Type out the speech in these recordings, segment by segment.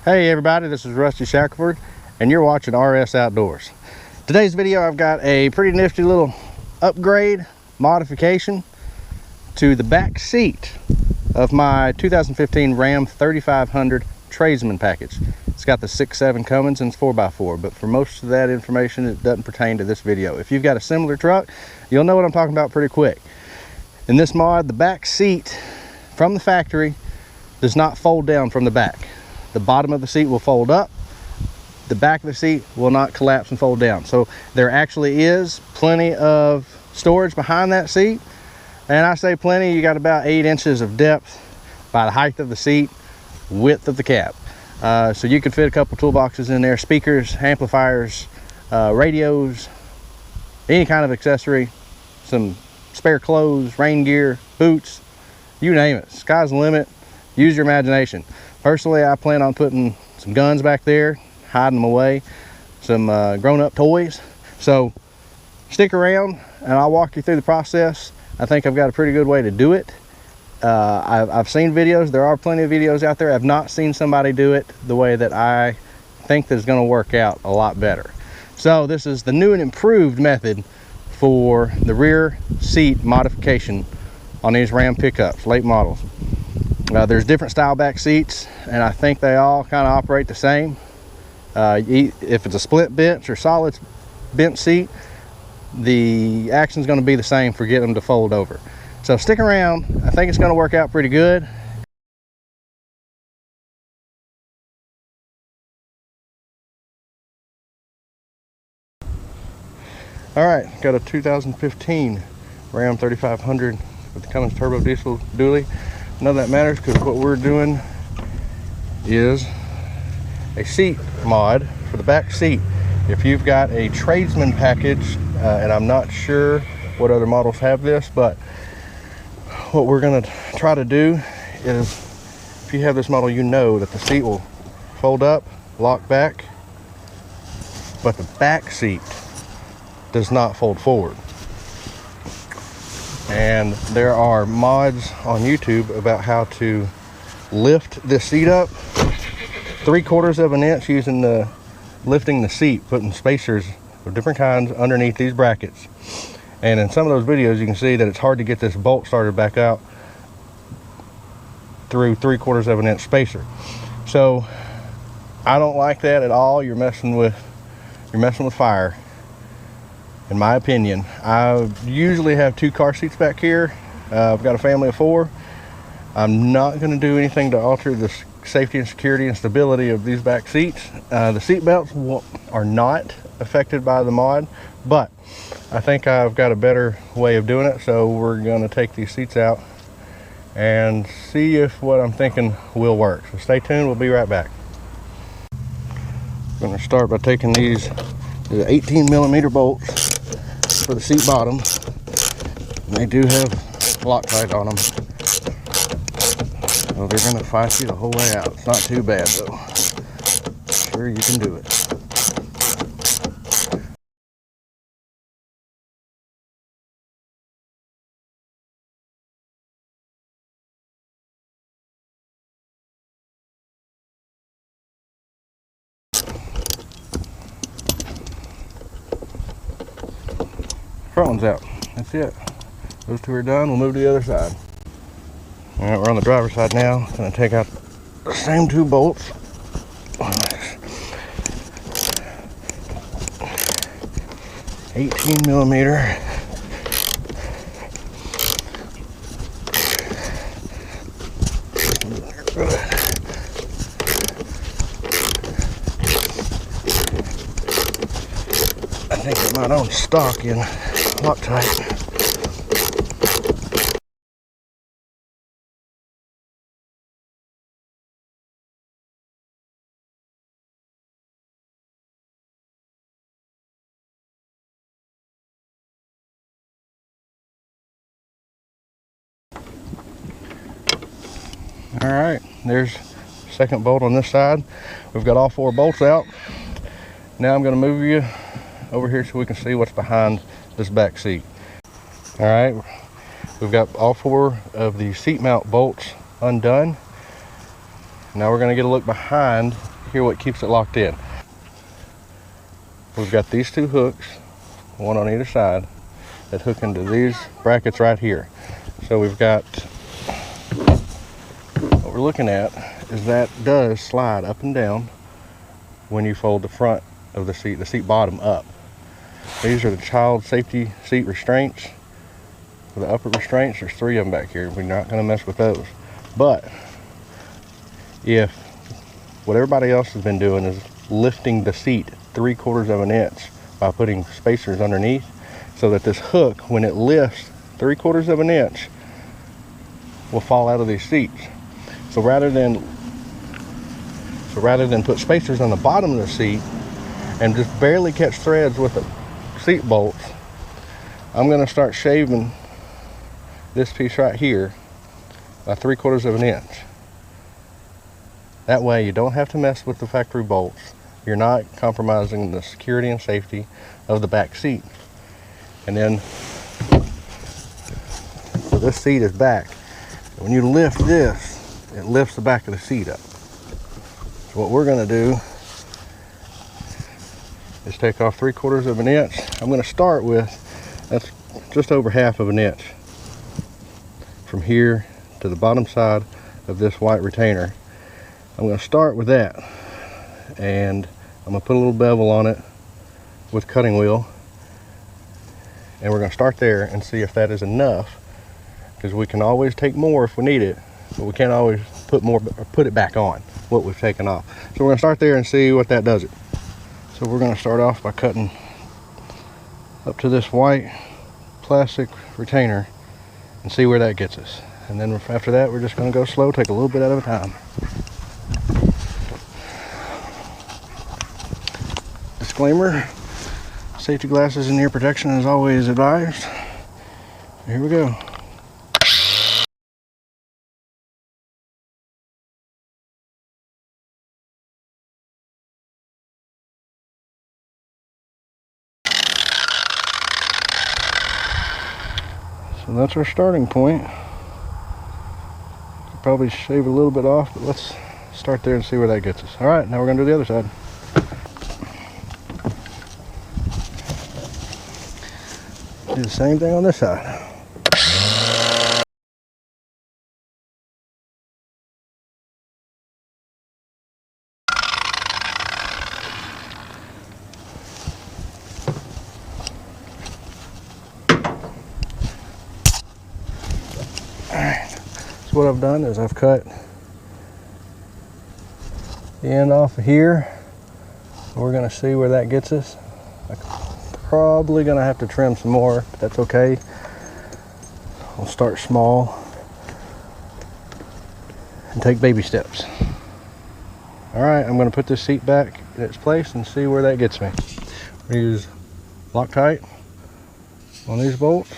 Hey everybody, this is Rusty Shackelford and you're watching RS Outdoors. Today's video I've got a pretty nifty little upgrade modification to the back seat of my 2015 Ram 3500 Tradesman package. It's got the 6.7 Cummins and it's 4x4, but for most of that information it doesn't pertain to this video. If you've got a similar truck, you'll know what I'm talking about pretty quick. In this mod, the back seat from the factory does not fold down from the back. The bottom of the seat will fold up. The back of the seat will not collapse and fold down. So there actually is plenty of storage behind that seat. And I say plenty, you got about 8 inches of depth by the height of the seat, width of the cab. So you could fit a couple toolboxes in there, speakers, amplifiers, radios, any kind of accessory, some spare clothes, rain gear, boots, you name it. Sky's the limit. Use your imagination. Personally, I plan on putting some guns back there, hiding them away, some grown-up toys. So stick around and I'll walk you through the process. I think I've got a pretty good way to do it. I've seen videos. There are plenty of videos out there. I've not seen somebody do it the way that I think that is going to work out a lot better. So this is the new and improved method for the rear seat modification on these Ram pickups, late models. There's different style back seats, and I think they all kind of operate the same. If it's a split bench or solid bench seat, the action is going to be the same for getting them to fold over. So stick around. I think it's going to work out pretty good. All right, got a 2015 Ram 3500 with the Cummins turbo diesel dually. None of that matters because what we're doing is a seat mod for the back seat. If you've got a Tradesman package, and I'm not sure what other models have this, but what we're going to try to do is, if you have this model, you know that the seat will fold up, lock back, but the back seat does not fold forward. And there are mods on YouTube about how to lift this seat up 3/4 of an inch using lifting the seat, putting spacers of different kinds underneath these brackets. And in some of those videos you can see that it's hard to get this bolt started back out through 3/4 of an inch spacer. So I don't like that at all. You're messing with fire, in my opinion. I usually have 2 car seats back here. I've got a family of 4. I'm not going to do anything to alter the safety and security and stability of these back seats. The seat belts are not affected by the mod, but I think I've got a better way of doing it. So we're going to take these seats out and see if what I'm thinking will work. So stay tuned, we'll be right back. I'm going to start by taking these 18mm bolts for the seat bottom. And they do have Loctite on them, so they're going to fight you the whole way out. It's not too bad though. Sure, you can do it. Front one's out. That's it. Those 2 are done. We'll move to the other side. All right, we're on the driver's side now. I'm going to take out the same 2 bolts. 18mm. I think it might own stock in Loctite. All right, there's the second bolt on this side. We've got all 4 bolts out. Now I'm going to move you over here so we can see what's behind this back seat. All right, we've got all 4 of the seat mount bolts undone. Now we're going to get a look behind here what keeps it locked in. We've got these two hooks, one on either side, that hook into these brackets right here. So we've got, what we're looking at is that does slide up and down when you fold the front of the seat bottom up. These are the child safety seat restraints. For the upper restraints, there's 3 of them back here. We're not going to mess with those. But if what everybody else has been doing is lifting the seat 3/4 of an inch by putting spacers underneath, so that this hook, when it lifts 3/4 of an inch, will fall out of these seats. So rather than put spacers on the bottom of the seat and just barely catch threads with the seat bolts, I'm going to start shaving this piece right here by 3/4 of an inch. That way you don't have to mess with the factory bolts. You're not compromising the security and safety of the back seat. And then, so this seat is back. When you lift this, it lifts the back of the seat up. So what we're going to do is take off 3/4 of an inch. I'm going to start with, that's just over 1/2 of an inch from here to the bottom side of this white retainer. I'm going to start with that, and I'm going to put a little bevel on it with cutting wheel, and we're going to start there and see if that is enough, because we can always take more if we need it, but we can't always put more or put it back on what we've taken off. So we're going to start there and see what that does it. So we're going to start off by cutting up to this white plastic retainer and see where that gets us. And then after that, we're just going to go slow, take a little bit at a time. Disclaimer, safety glasses and ear protection is always advised. Here we go. So that's our starting point. Could probably shave a little bit off, but let's start there and see where that gets us. All right, now we're going to do the other side. Do the same thing on this side. Alright, so what I've done is I've cut the end off of here. We're going to see where that gets us. Probably gonna have to trim some more, but that's okay. I'll start small and take baby steps. All right, I'm gonna put this seat back in its place and see where that gets me. I'm gonna use Loctite on these bolts,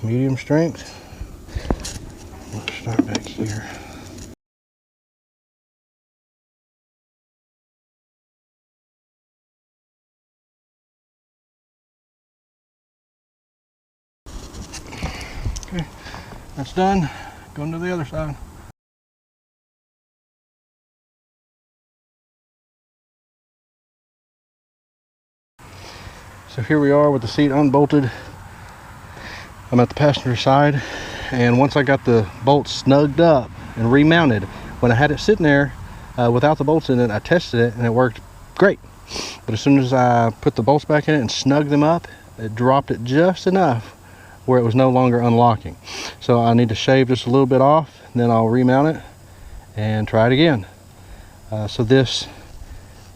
medium strength. Let's start back here. Okay, that's done. Going to the other side. So here we are with the seat unbolted. I'm at the passenger side, and once I got the bolts snugged up and remounted, when I had it sitting there without the bolts in it, I tested it and it worked great. But as soon as I put the bolts back in it and snugged them up, it dropped it just enough where it was no longer unlocking. So I need to shave just a little bit off, and then I'll remount it and try it again. So this,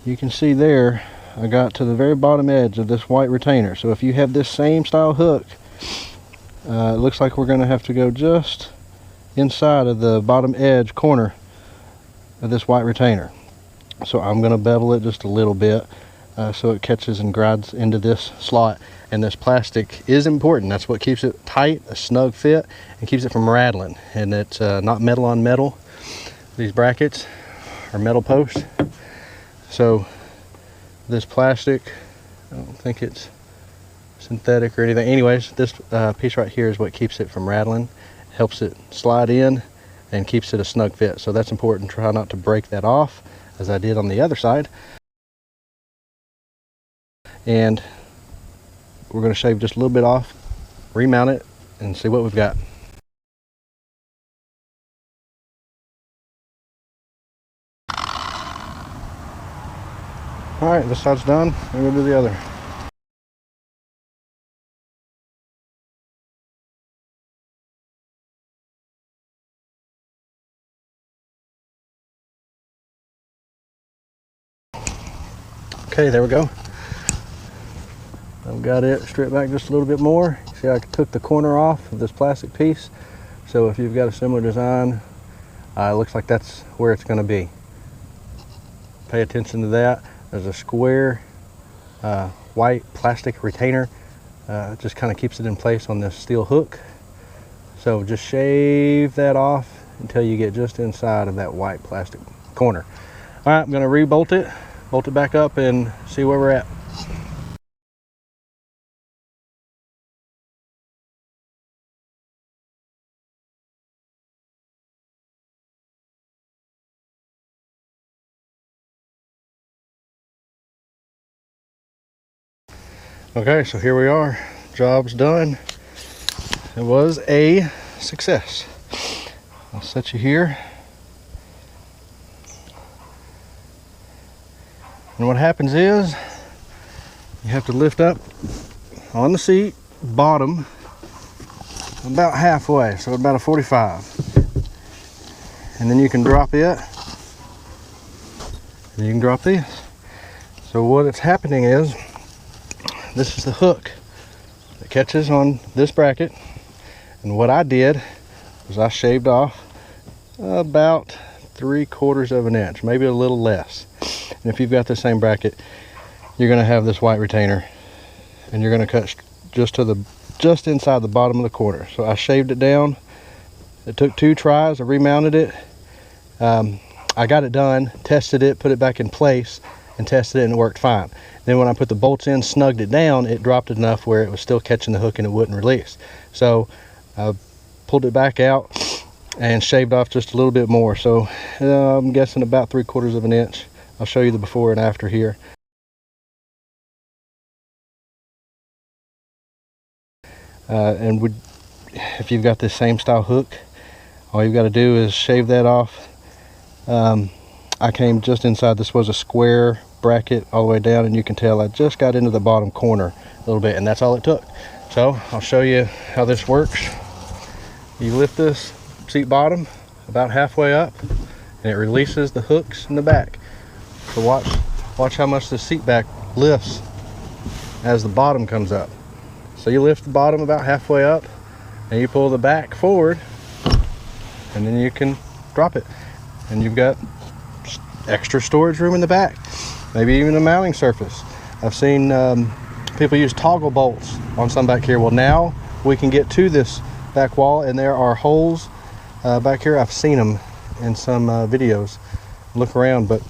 you can see there, I got to the very bottom edge of this white retainer. So if you have this same style hook, it looks like we're going to have to go just inside of the bottom edge corner of this white retainer. So I'm going to bevel it just a little bit so it catches and glides into this slot. And this plastic is important. That's what keeps it tight, a snug fit, and keeps it from rattling. And it's not metal on metal. These brackets are metal posts. So this plastic, I don't think it's synthetic or anything. Anyways, this piece right here is what keeps it from rattling. Helps it slide in and keeps it a snug fit. So that's important. Try not to break that off, as I did on the other side. And we're going to shave just a little bit off, remount it, and see what we've got. All right, this side's done. I'm going to do the other. Okay, there we go. I've got it stripped back just a little bit more. See, I took the corner off of this plastic piece. So if you've got a similar design, it looks like that's where it's going to be. Pay attention to that. There's a square white plastic retainer. It just kind of keeps it in place on this steel hook. So just shave that off until you get just inside of that white plastic corner. All right, I'm going to re-bolt it, bolt it back up, and see where we're at. Okay, so here we are. Job's done. It was a success. I'll set you here. And what happens is you have to lift up on the seat, bottom, about halfway, so about a 45. And then you can drop it, and you can drop this. So what is happening is, this is the hook that catches on this bracket, and what I did was I shaved off about 3/4 of an inch, maybe a little less. And if you've got the same bracket, you're going to have this white retainer, and you're going to cut just inside the bottom of the corner. So I shaved it down. It took 2 tries. I remounted it. I got it done, tested it, put it back in place, and tested it, and it worked fine. Then when I put the bolts in, snugged it down, it dropped enough where it was still catching the hook and it wouldn't release. So I pulled it back out and shaved off just a little bit more. So I'm guessing about 3/4 of an inch. I'll show you the before and after here. If you've got this same style hook, all you've got to do is shave that off. I came just inside. This was a square bracket all the way down, and you can tell I just got into the bottom corner a little bit, and that's all it took. So I'll show you how this works. You lift this seat bottom about halfway up, and it releases the hooks in the back. So watch how much the seat back lifts as the bottom comes up. So you lift the bottom about halfway up, and you pull the back forward, and then you can drop it, and you've got extra storage room in the back, maybe even a mounting surface. I've seen people use toggle bolts on some back here. Well, now we can get to this back wall, and there are holes back here. I've seen them in some videos. Look around, but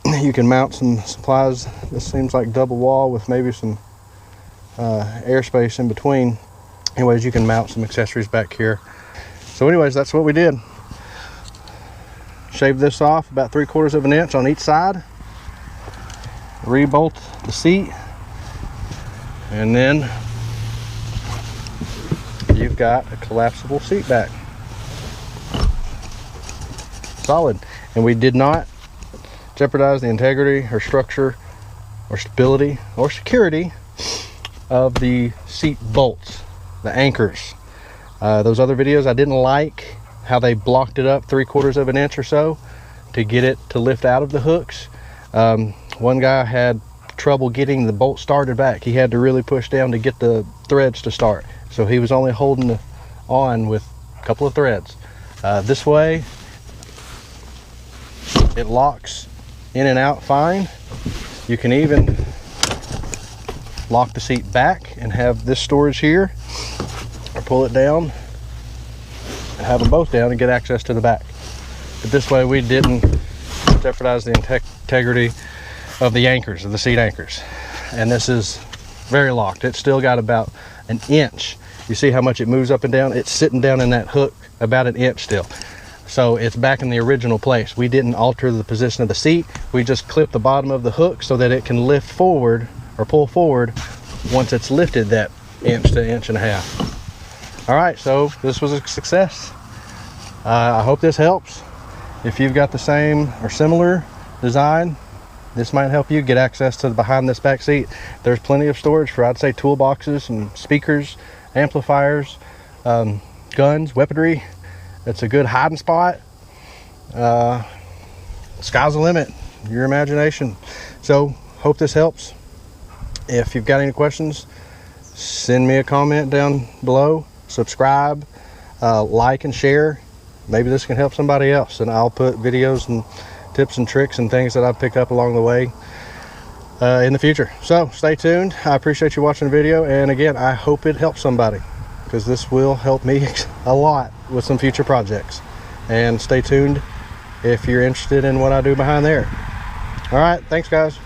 you can mount some supplies. This seems like double wall with maybe some airspace in between. Anyways, you can mount some accessories back here. So anyways, that's what we did. Shave this off about 3/4 of an inch on each side, re-bolt the seat, and then you've got a collapsible seat back. Solid. And we did not jeopardize the integrity or structure or stability or security of the seat bolts, the anchors. Those other videos, I didn't like how they blocked it up 3/4 of an inch or so to get it to lift out of the hooks. One guy had trouble getting the bolt started back. He had to really push down to get the threads to start. So he was only holding on with a couple of threads. This way, it locks in and out fine. You can even lock the seat back and have this storage here, or pull it down and have them both down and get access to the back. But this way we didn't jeopardize the integrity of the anchors, of the seat anchors. And this is very locked. It's still got about an inch. You see how much it moves up and down? It's sitting down in that hook about an inch still. So it's back in the original place. We didn't alter the position of the seat. We just clipped the bottom of the hook so that it can lift forward or pull forward once it's lifted that inch to inch and a half. All right, so this was a success. I hope this helps. If you've got the same or similar design, this might help you get access to the behind this back seat. There's plenty of storage for, I'd say, toolboxes and speakers, amplifiers, guns, weaponry. It's a good hiding spot. Sky's the limit, your imagination. So hope this helps. If you've got any questions, send me a comment down below. Subscribe, like and share. Maybe this can help somebody else, and I'll put videos and tips and tricks and things that I've picked up along the way in the future. So stay tuned. I appreciate you watching the video, and again, I hope it helps somebody, because this will help me a lot with some future projects. And stay tuned if you're interested in what I do behind there. All right, thanks guys.